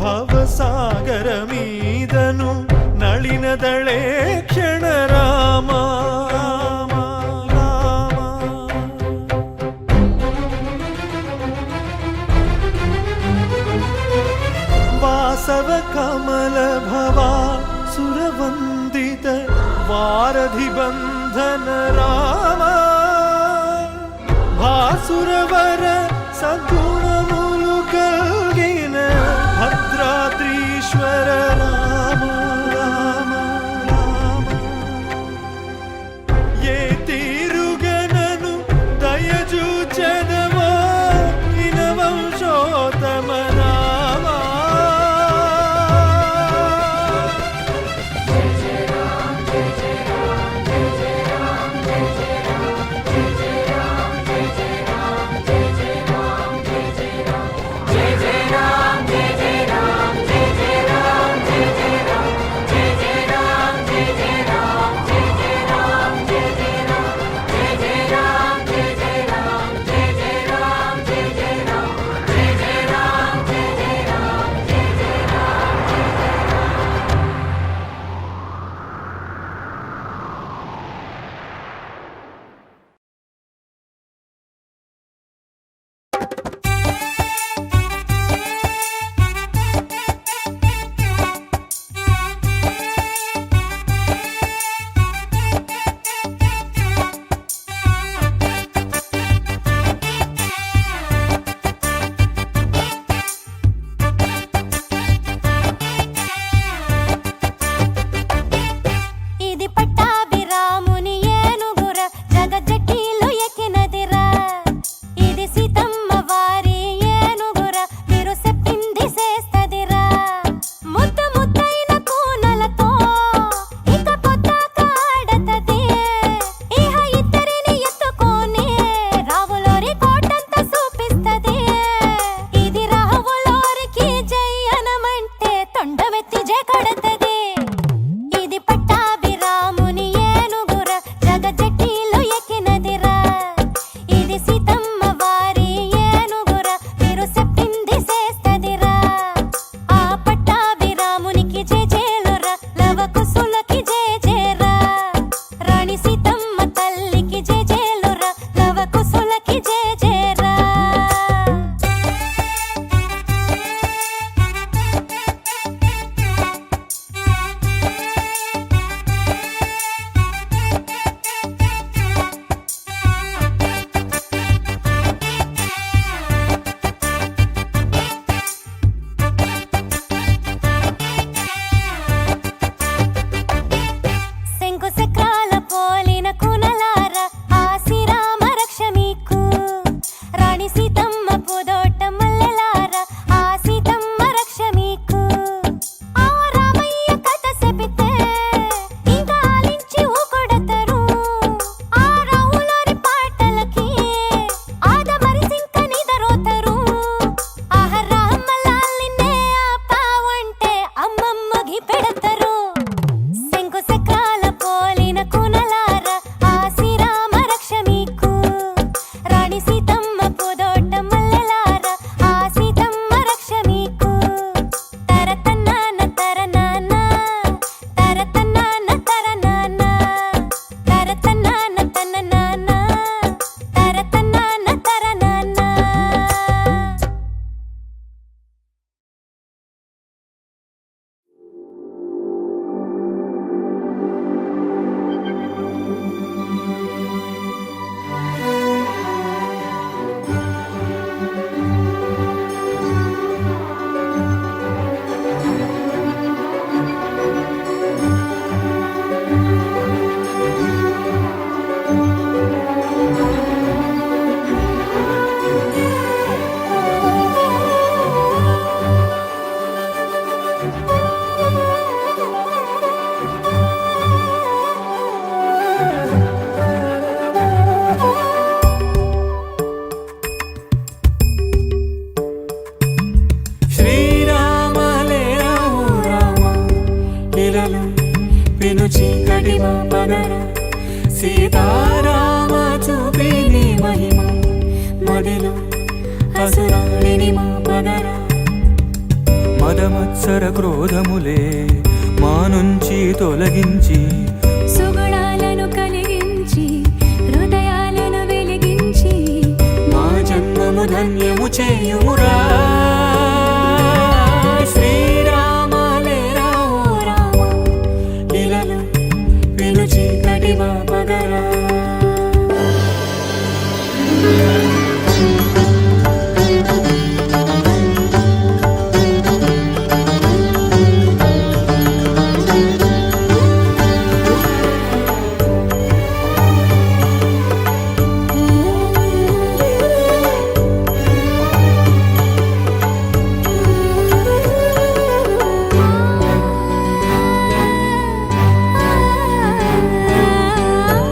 భవసాగర మీదను నళినదళే క్షణ రామా వాసవ కమల భవా సురవందిత వారధి బంధన రామ భాసురవర సద్గుణములు కలిగిన భద్రాద్రీశ్వర రామ రామ రామ ఏ తీరుగనను దయజూచెదవో ఇన వంశోత్తమ రామా సీతమ్మ వారి ఏనుగుర సీతమ్మ పూదోట మల్లెలారా ఆ సీతమ్మ రక్ష మీకు ఆ రామయ్య కథ చెబితే ఇంకా ఆలించి ఊకొడతారు ఆ రావులోని పాటలకి ఆదమరిసింక నిదరోతారు ఆహ రామలాల్లినే ఆపావంటే అమ్మమ్మగి పెడతారు శంకు చక్రాల పోలిన కునలారా ఆ శ్రీరామ రక్ష మీకు రాణి సీతమ్మ పూదోట మల్లెలారా ఆ సీతమ్మ రక్ష మీకు తరతన్నాన తరనాన తరతన్నాన తరనాన తరతన్నాన తననాన తరతన్నాన తరనాన శ్రీరామలే రావు రామ ఇలలు విను చీకటి మా పగర సీతారామ చూపిని మహిమ మదిలో అసురాలిని మా పగర మదమత్సర క్రోధములే మా నుంచి తొలగించి సుగుణాలను కలిగించి హృదయాలను వెలిగించి మా జన్మము ధన్యము చేయుమురా శ్రీరామలే రావు రామ ఇలలు విను చీకటి మా పగరా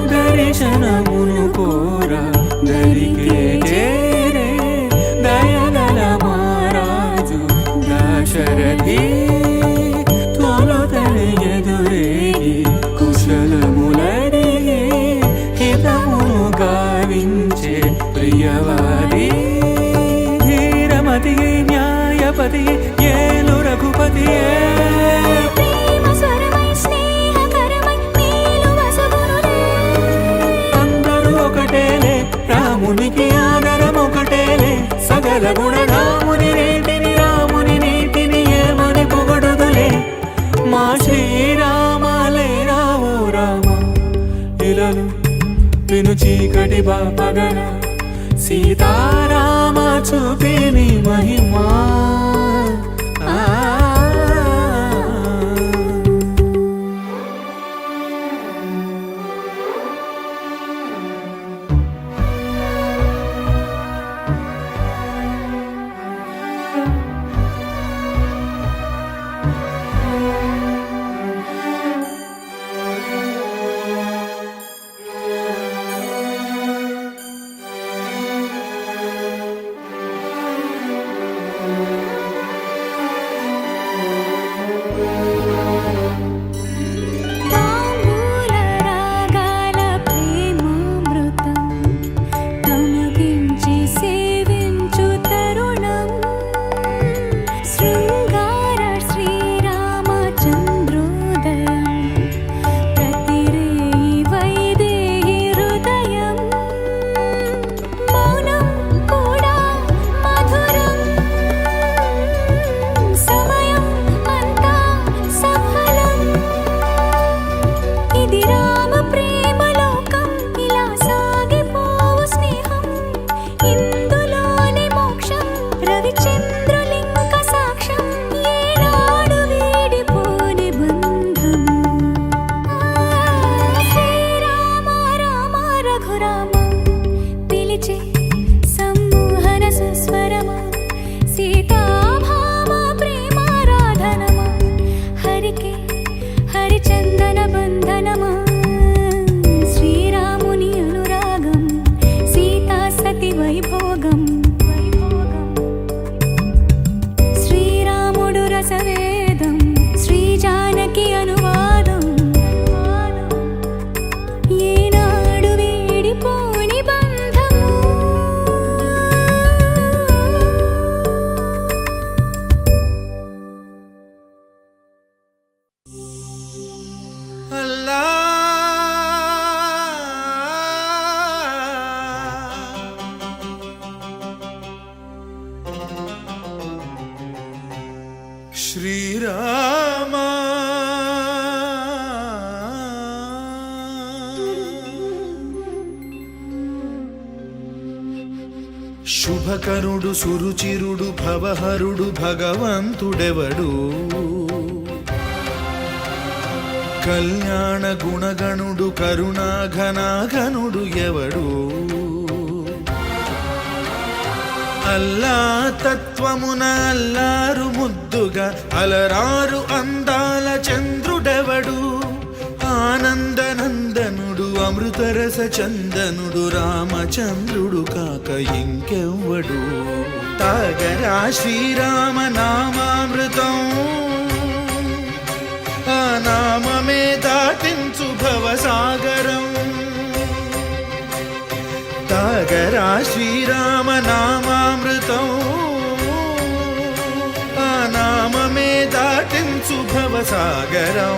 దర్శనమును కోరా దరికే చేరే దయగల మహారాజు దశరథి తొలతని ఎదురేగి కుశలములడిగి హితమును గావించే ప్రియవాది ధీరమతి న్యాయపతి ఏలు రఘుపతియే ప్రేమ స్వరమై స్నేహకరమై మేలు వసగునులే అందరూ ఒకటేలే రామునికి ఆదరం ఒకటేలే సకల గుణరాముని రేటిని రాముని నీతిని ఏమని పొగడుదులే మా శ్రీరామలే రావు రామ ఇలలు విను చీకటి బాపగల సీతారామ చూపిని మహిమా శ్రీరామ శుభకరుడు సురుచిరుడు భవహరుడు భగవంతుడెవడు కళ్యాణ గుణగణుడు కరుణాఘనాఘనుడు ఎవడు అల్లా తత్వమున అల్లారు ముద్దుగా అలరారు అందాల చంద్రుడెవడు ఆనందనందనుడు అమృతరస చందనుడు రామచంద్రుడు కాక ఇంకెవ్వడు తాగరా శ్రీరామ నామామృతం ఆ నామమే దాటించు భవసాగరం తాగరా శ్రీరామ నామామృతం ఆ నామమే దాటించు భవసాగరం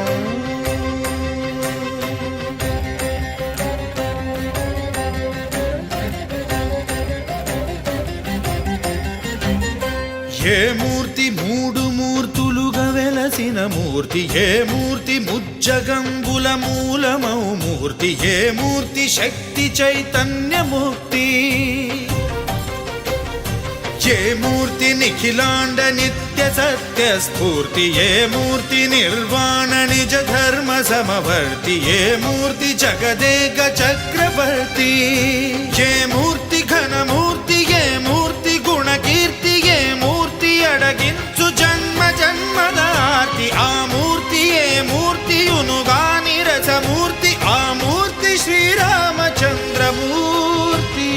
ఏ మూర్తి మూడు మూర్తులుగా వెలసిన మూర్తి ఏ మూర్తి ముజ్జగంబుల మూలమౌ మూర్తి ఏ మూర్తి శక్తి చైతన్యమూర్తి ఏ మూర్తి నిఖిలాండ నిత్య సత్య స్ఫూర్తి ఏ మూర్తి నిర్వాణ నిజ ధర్మ సమవర్తి ఏ మూర్తి జగదేక చక్రవర్తి ఏ మూర్తి ఘనమూర్తి ఏ మూర్తి గుణకీర్తి ఏ మూర్తి అడగించు జన్మ జన్మదార్తి ఆ మూర్తి ఏ మూర్తియునుగాని రసమూర్తి ఆ మూర్తి శ్రీరామచంద్రమూర్తి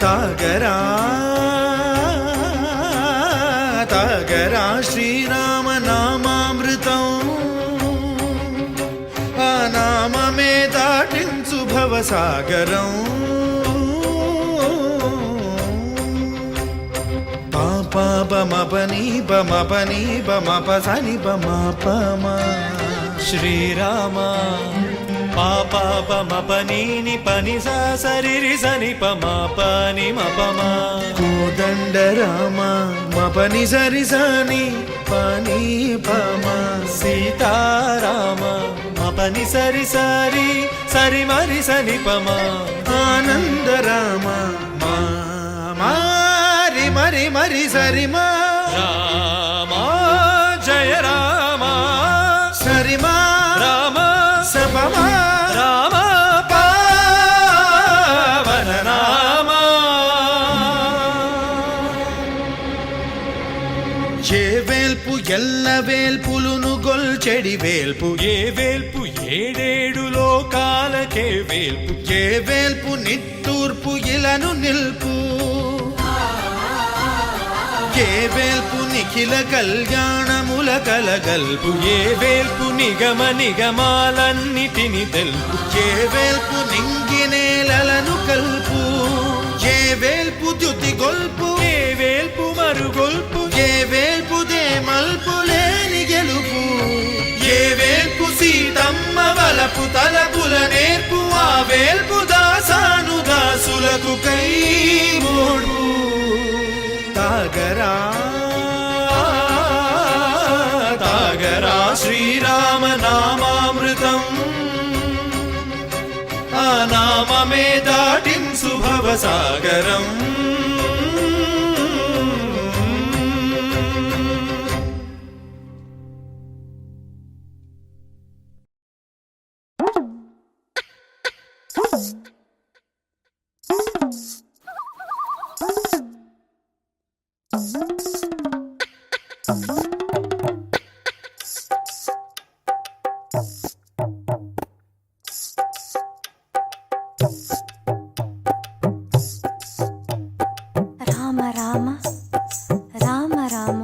తాగరా తాగరా శ్రీరామ నామామృతం ఆ నామమే దాటించు భవసాగరం పాపమపని బమపని బమపసని బమపమా శ్రీరామ పాపమపని పని సరి సని పని మపమా కోదండ రామ మపని సరి సని పని పమ సీతారామ మపని సరి సరి సరి మరి సని పమా ఆనంద రామ మారి మరి మరి సరి మా రామ జయ రామ సరిమా రామ సపమా రామ పావన రామ ఏ వేల్పు ఎల్ల వేల్పులును గొల్చెడి వేల్పు ఏ వేల్పు ఏడేడు లోకాలకే వేల్పు ఏ వేల్పు నిట్టూర్పు ఇలను నిల్పు ఏ వేల్పు నిఖిల కళ్యాణముల కలగల్పు ఏ వేల్పు నిగమ నిగమాలన్నిటిని తెలుపు ఏ వేల్పు నింగినేలను కల్పు ఏ వేల్పు ద్యుతి గొల్పు ఏ వేల్పు మరుగొల్పు ఏ వేల్పు దే మల్పు లేని గెలుపు ఏ వేల్పు సీతమ్మ వలపు తలపుల నేర్పు ఆ వేల్పు దాసాను దాసులకు కై మోడు తాగరా తాగరా శ్రీరామ నామామృతం ఆ నామమే దాటించు భవసాగరం రామ రామ రామ రామ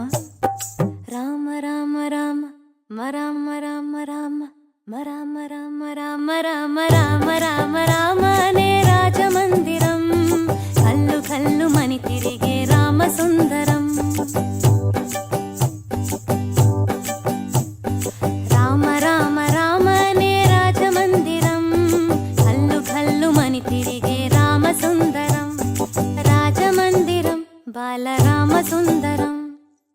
రామ రామ రామ మరామ రామ రామ మరామ రామ రామ రామ రామ రామ రామ అనే రాజమందిరం కల్లు కల్లు మని తిరిగే రామ సుందరం రామ రామ రామ అనే రాజమందిరం కల్లు కల్లు మని తిరిగే రామ సుందరం రాజమందిరం బాలరామ సుందరం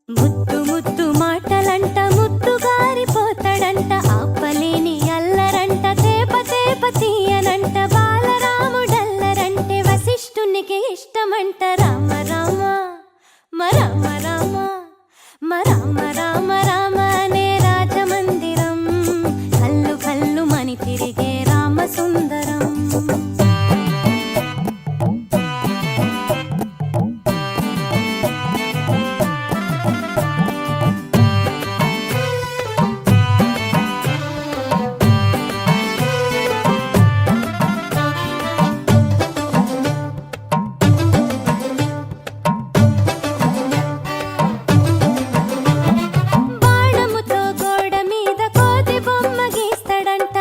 బుద్ధ ముద్దు మాటలంట ముద్దు గారిపోతాడంట ఆపలేని అల్లరంట తేప తేప తీయనంట బాలరాముడల్లరంటే వశిష్ఠునికి ఇష్టమంట రామ రామ రామ రామ రామ రామ రామ అనే రాజమందిరం కల్లు కల్లు మని తిరిగే రామ సుందరం బాణముతో గోడ మీద కోతి బొమ్మ గీస్తాడంట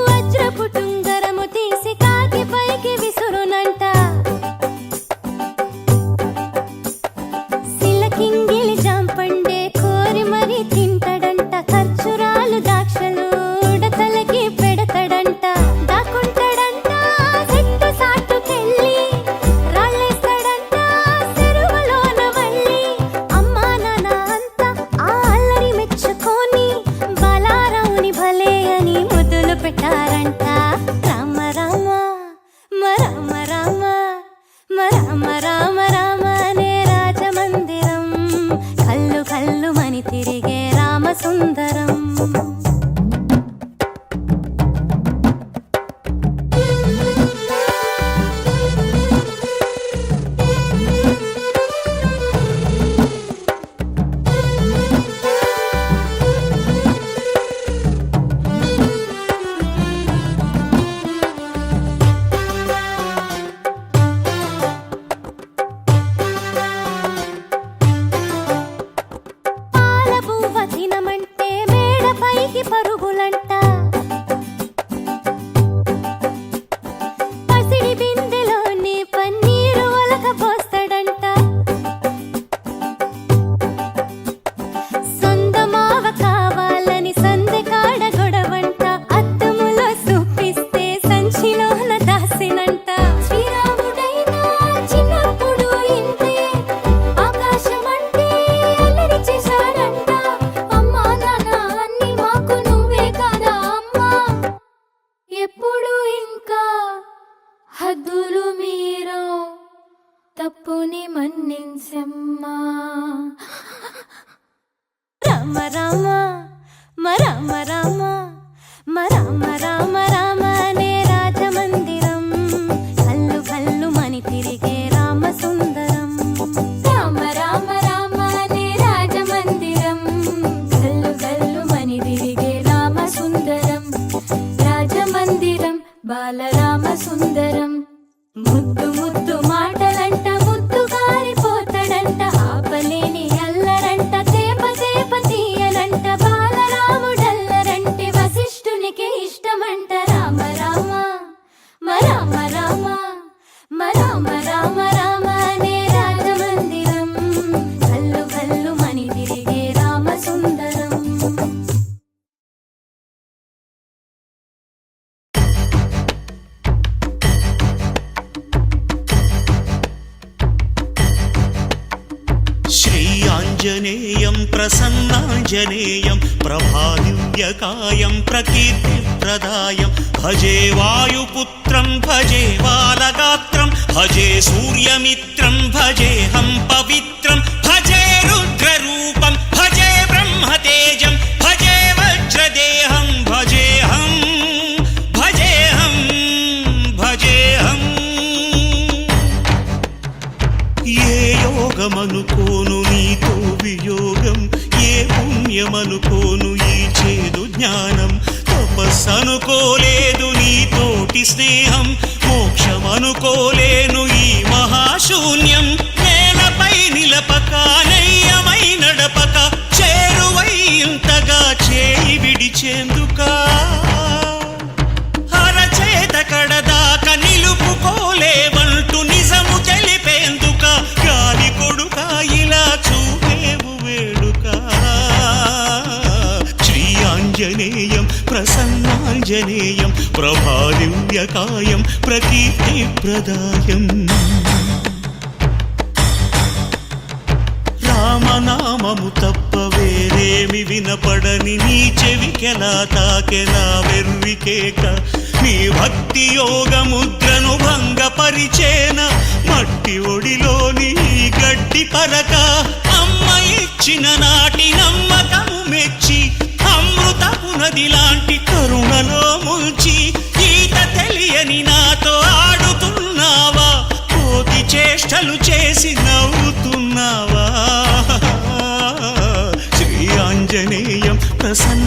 వజ్రపు టుంగరము తీసి కాకి పైకి విసురునంట సిలకింగిలి జాంపండే కోరి మరి తింటాడంట ఖర్చురాలు దాక్షలు ఉడతలకి పెడతాడంట దాక్కుంటాడంట చెట్టు సాటుకెళ్ళి రాళ్ళేస్తాడంట చెరువులోన వల్లి అమ్మా నాన్న అంతా ఆ అల్లరి మెచ్చుకొని బలారావుని భలే అని ముద్దులు పెట్టారంట రామ రామ రామ రామ రామ రామ రామ అనే రాజమందిరం కల్లు కల్లు మని తిరిగే రామ సుందరం పాల బువ్వ తినమంటే మేడ పైకి పరుగులంట పసిడి బిందెలోని పన్నీరు ఒలక పోస్తాడంట సొందమావ కావాలని సందె కాడ గొడవంట అద్దములో చూపిస్తే సంచిలోన దాసినంట శ్రీరాముడైనా చిన్నప్పుడు ఇంతే ఆకాశమంటే అల్లరి చేశారంట అమ్మా నాన్న అన్ని మాకు నువ్వే కదా అమ్మా ఎప్పుడు ఇంకా హద్దులు మీరు తప్పుని మన్నించమ్మా రామ రామ రామ రామ రామ రామ రామ అనే రాజమందిరం కల్లు కల్లు మని తిరిగే రామ సుందరం రామ రామ రామ అనే రాజమందిరం కల్లు కల్లు మని తిరిగే రామ సుందరం రాజమందిరం బాలరామ సుందరం ముద్దు ముద్దు మాటలంట ముద్దు గారిపోతాడంట ఆపలేని అల్లరంట తేప తేప తీయనంట బాలరాముడల్లరంటే వశిష్ఠునికి ఇష్టమంట రామ రామ రామ రామ రామ రామ రామ అనే రాజమందిరం కల్లు కల్లు మని తిరిగే రామ సుందరం శ్రీ ఆంజనేయం ప్రసన్నాంజనేయం ప్రభాదివ్యకాయం ప్రకీర్తిప్రదాయం భజే వాయుపుత్రం భజే బాలగాత్రం భజే సూర్యమిత్రం భజేహం పవిత్రం భజే రుద్రరూపం భజే బ్రహ్మతేజం భజే వజ్రదేహం భజేహం భజేహం భజేహం ఏ యోగమనుకోను నీతో వియోగం ఏ పుణ్యమనుకోను ఈ చేదు జ్ఞానం తపస్సనుకోలేదు నీతోటి స్నేహం మోక్షమనుకోలేను ఈ మహాశూన్యం నేలపై నిలపక నయ్యమై నడపక చేరువై ఇంతగా చేయి విడిచేందుకా అరచేత కడదాక నిలుపుకోలేవంటూ నిజము తెలిపేందుక గాలి కొడుక ఇలా చూపేవు వేడుక శ్రీ ఆంజనేయం ప్రసన్నాంజనేయం ప్రభాదివ్యకాయం ప్రకీర్తిప్రదాయం నామము తప్ప వేరేమి వినపడని నీ చెవికెలా తాకెలా వెర్రికేక నీ భక్తి యోగ ముద్రను భంగపరిచేన మట్టి ఒడిలోని ఈ గడ్డి పరక అమ్మ ఇచ్చిన నాటి నమ్మకము మెచ్చి అమృతపు నది లాంటి కరుణలో ముంచి ఈత తెలియని నాతో ఆడుతున్నావా కోతి చేష్టలు చేసి నవ్వుతున్నావా శ్రీ ఆంజనేయం ప్రసన్న